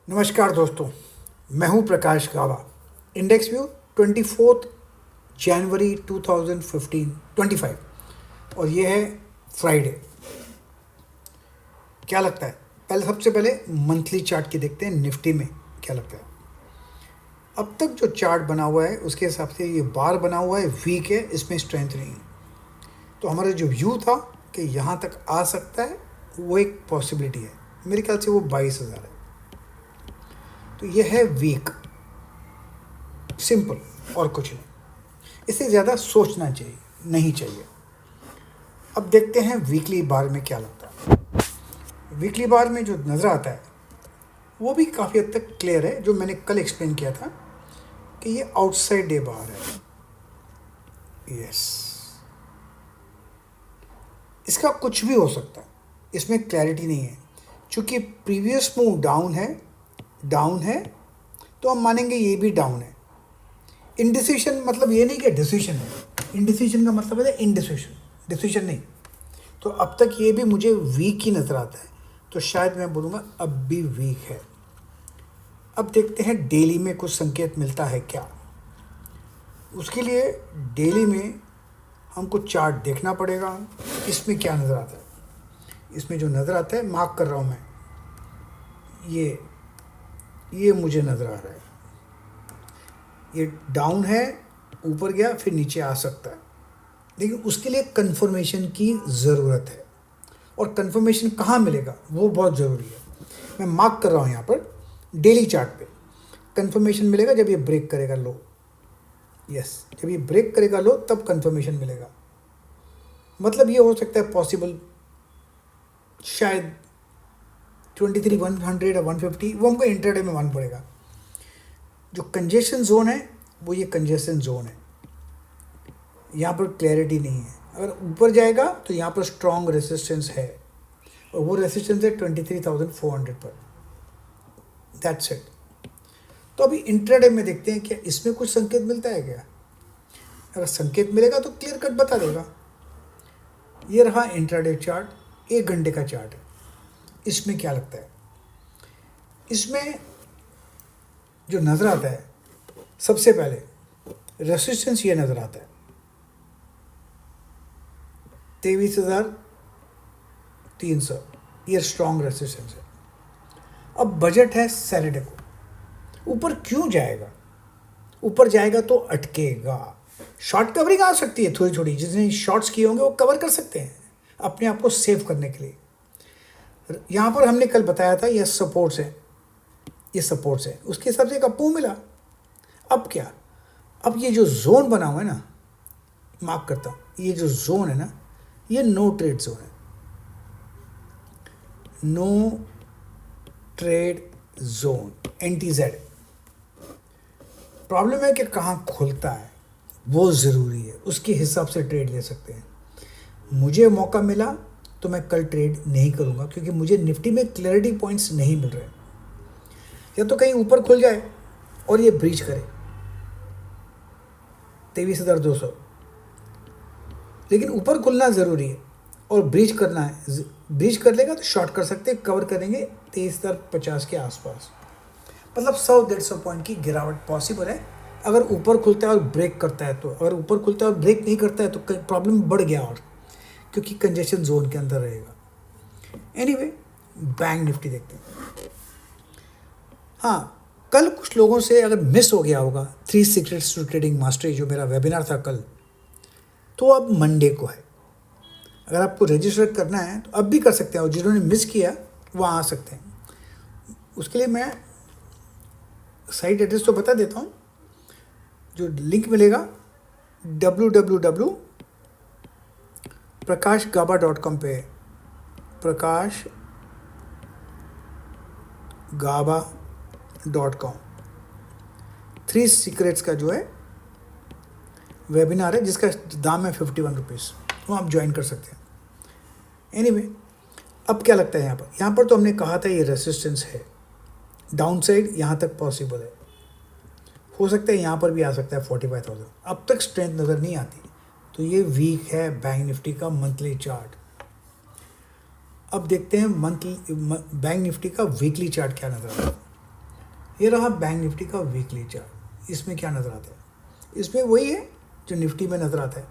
नमस्कार दोस्तों, मैं हूं प्रकाश गावा। इंडेक्स व्यू 24 जनवरी 2025 और ये है फ्राइडे। क्या लगता है? सबसे पहले मंथली चार्ट की देखते हैं, निफ्टी में क्या लगता है। अब तक जो चार्ट बना हुआ है उसके हिसाब से ये बार बना हुआ है, वीक है, इसमें स्ट्रेंथ नहीं है। तो हमारा जो व्यू था कि यहाँ तक आ सकता है वो एक पॉसिबिलिटी है। मेरे ख्याल से वो 22,000 है। तो ये है वीक, सिंपल और कुछ नहीं। इससे ज़्यादा सोचना नहीं चाहिए। अब देखते हैं वीकली बार में क्या लगता है। वीकली बार में जो नज़र आता है वो भी काफ़ी हद तक क्लियर है, जो मैंने कल एक्सप्लेन किया था कि ये आउटसाइड डे बार है। यस, इसका कुछ भी हो सकता है, इसमें क्लैरिटी नहीं है। चूँकि प्रीवियस मूव डाउन है तो हम मानेंगे ये भी डाउन है। इनडिसीजन मतलब ये नहीं कि डिसीजन है, इनडिसीजन का मतलब है डिसीजन नहीं। तो अब तक ये भी मुझे वीक ही नज़र आता है, तो शायद मैं बोलूँगा अब भी वीक है। अब देखते हैं डेली में कुछ संकेत मिलता है क्या। उसके लिए डेली में हमको चार्ट देखना पड़ेगा। इसमें क्या नज़र आता है? इसमें जो नज़र आता है, मार्क कर रहा हूँ मैं, ये मुझे नज़र आ रहा है। ये डाउन है, ऊपर गया, फिर नीचे आ सकता है, लेकिन उसके लिए कंफर्मेशन की ज़रूरत है। और कंफर्मेशन कहाँ मिलेगा वो बहुत ज़रूरी है। मैं मार्क कर रहा हूँ यहाँ पर डेली चार्ट पे। कंफर्मेशन मिलेगा जब ये ब्रेक करेगा लो। यस, जब ये ब्रेक करेगा लो तब कंफर्मेशन मिलेगा। मतलब ये हो सकता है पॉसिबल शायद 23,100 या 150, वो हमको इंट्राडे में मान पड़ेगा। जो कंजेशन जोन है वो ये कंजेशन जोन है, यहाँ पर क्लैरिटी नहीं है। अगर ऊपर जाएगा तो यहाँ पर स्ट्रॉन्ग रेसिस्टेंस है, और वो रेसिस्टेंस है 23,400 पर। That's it. तो अभी इंट्राडे में देखते हैं क्या इसमें कुछ संकेत मिलता है क्या। अगर संकेत मिलेगा तो क्लियर कट बता देगा। ये रहा इंट्राडे चार्ट, 1 घंटे का चार्ट है। इसमें क्या लगता है? इसमें जो नज़र आता है, सबसे पहले रेसिस्टेंस ये नज़र आता है 23,300, ये स्ट्रॉन्ग रेसिस्टेंस है। अब बजट है सैटरडे को, ऊपर क्यों जाएगा? ऊपर जाएगा तो अटकेगा। शॉर्ट कवरिंग आ सकती है थोड़ी थोड़ी, जिसने शॉर्ट्स किए होंगे वो कवर कर सकते हैं अपने आप को सेव करने के लिए। यहाँ पर हमने कल बताया था ये सपोर्ट्स है, ये सपोर्ट्स है, उसके हिसाब से एक अप मूव मिला। अब क्या? अब ये जो जोन बना हुआ है ना, मार्क करता हूँ, ये जो जोन है ना, ये नो ट्रेड जोन है। No trade zone, NTZ। Problem है कि कहाँ खुलता है वो ज़रूरी है, उसके हिसाब से ट्रेड ले सकते हैं। मुझे मौका मिला तो मैं कल ट्रेड नहीं करूँगा, क्योंकि मुझे निफ्टी में क्लैरिटी पॉइंट्स नहीं मिल रहे। या तो कहीं ऊपर खुल जाए और ये ब्रीच करे 23,200, लेकिन ऊपर खुलना ज़रूरी है और ब्रीच करना है। ब्रीच कर लेगा तो शॉर्ट कर सकते हैं, कवर करेंगे 23,050 के आसपास। मतलब 100-150 पॉइंट की गिरावट पॉसिबल है अगर ऊपर खुलता है और ब्रेक करता है। तो अगर ऊपर खुलता है और ब्रेक नहीं करता है तो प्रॉब्लम बढ़ गया, और क्योंकि कंजेशन जोन के अंदर रहेगा। एनीवे, बैंक निफ्टी देखते हैं। हाँ, कल कुछ लोगों से अगर मिस हो गया होगा 3 सीक्रेट्स टू ट्रेडिंग मास्टरी, जो मेरा वेबिनार था कल, तो अब मंडे को है। अगर आपको रजिस्टर करना है तो अब भी कर सकते हैं, और जिन्होंने मिस किया वो आ सकते हैं। उसके लिए मैं साइट एड्रेस तो बता देता हूँ। जो लिंक मिलेगा www.prakashgaba.com पे, prakashgaba.com 3 सीक्रेट्स का जो है वेबिनार है, जिसका दाम है 51 रुपीज़, वो आप ज्वाइन कर सकते हैं। एनीवे, अब क्या लगता है यहाँ पर तो हमने कहा था ये रेसिस्टेंस है, डाउन साइड यहाँ तक पॉसिबल है। हो सकता है यहाँ पर भी आ सकता है 45,000। अब तक स्ट्रेंथ नज़र नहीं आती, तो ये वीक है बैंक निफ्टी का मंथली चार्ट। अब देखते हैं मंथली बैंक निफ्टी का वीकली चार्ट क्या नज़र आता है। ये रहा बैंक निफ्टी का वीकली चार्ट। इसमें क्या नज़र आता है? इसमें वही है जो निफ्टी में नज़र आता है।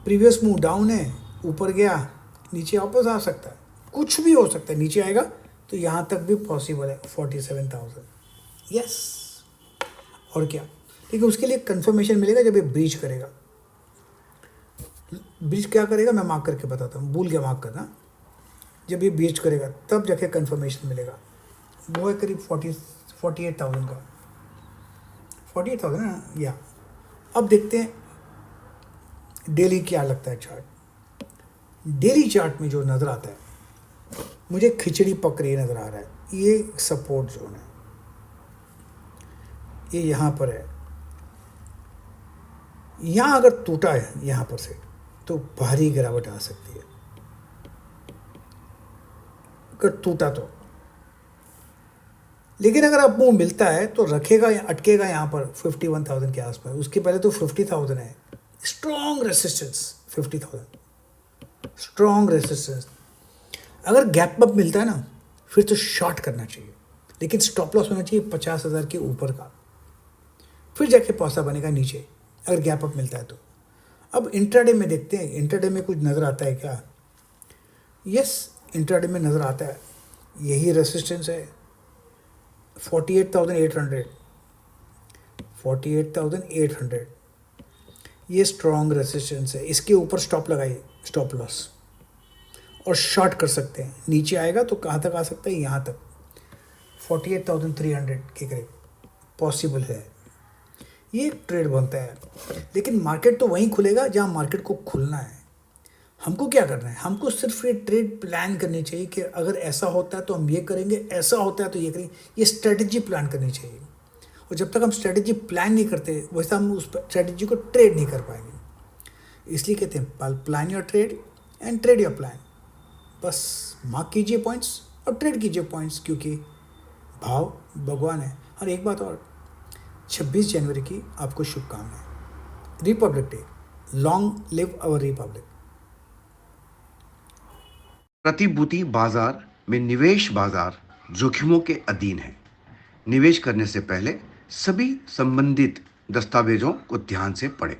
प्रीवियस मूव डाउन है, ऊपर गया, नीचे वापस आ सकता है, कुछ भी हो सकता है। नीचे आएगा तो यहाँ तक भी पॉसिबल है 47,000। यस, और क्या? लेकिन उसके लिए कंफर्मेशन मिलेगा जब ये ब्रीच करेगा। ब्रीच क्या करेगा मैं मार्क करके बताता हूँ, भूल गया मार्क करना। जब ये ब्रीच करेगा तब जाके कंफर्मेशन मिलेगा। वो है करीब 48,000 का, 48,000 ना या। अब देखते हैं डेली क्या लगता है चार्ट। डेली चार्ट में जो नज़र आता है मुझे खिचड़ी पक रही नज़र आ रहा है। ये सपोर्ट जोन है, ये यहाँ पर है। यहाँ अगर टूटा है यहाँ पर से तो भारी गिरावट आ सकती है, अगर टूटा तो। लेकिन अगर अब वो मिलता है तो रखेगा या अटकेगा यहाँ पर 51,000 के आसपास। उसके पहले तो 50,000 है, स्ट्रॉन्ग रेसिस्टेंस 50,000, स्ट्रॉन्ग रेसिस्टेंस। अगर गैप अप मिलता है ना फिर तो शॉर्ट करना चाहिए, लेकिन स्टॉप लॉस होना चाहिए 50,000 के ऊपर का, फिर जाके पैसा बनेगा नीचे अगर गैप अप मिलता है तो। अब इंट्राडे में देखते हैं, इंट्राडे में कुछ नज़र आता है क्या? यस, इंट्राडे में नज़र आता है, यही रेसिस्टेंस है 48,800, 48,800। ये स्ट्रॉन्ग रेसिस्टेंस है, इसके ऊपर स्टॉप लगाइए, स्टॉप लॉस, और शॉर्ट कर सकते हैं। नीचे आएगा तो कहाँ तक आ सकता है? यहाँ तक 48,300 के करीब पॉसिबल है। ये एक ट्रेड बनता है, लेकिन मार्केट तो वहीं खुलेगा जहाँ मार्केट को खुलना है। हमको क्या करना है? हमको सिर्फ ये ट्रेड प्लान करनी चाहिए कि अगर ऐसा होता है तो हम ये करेंगे, ऐसा होता है तो ये करेंगे। ये स्ट्रेटजी प्लान करनी चाहिए, और जब तक हम स्ट्रेटजी प्लान नहीं करते वैसा हम उस स्ट्रेटजी को ट्रेड नहीं कर पाएंगे। इसलिए कहते हैं plan your trade and trade your plan. बस मार्क कीजिए पॉइंट्स और ट्रेड कीजिए पॉइंट्स, क्योंकि भाव भगवान है। और एक बात और, 26 जनवरी की आपको शुभकामनाएं। Republic day, long live our Republic. प्रतिभूति बाजार में निवेश बाजार जोखिमों के अधीन है। निवेश करने से पहले सभी संबंधित दस्तावेजों को ध्यान से पढ़ें।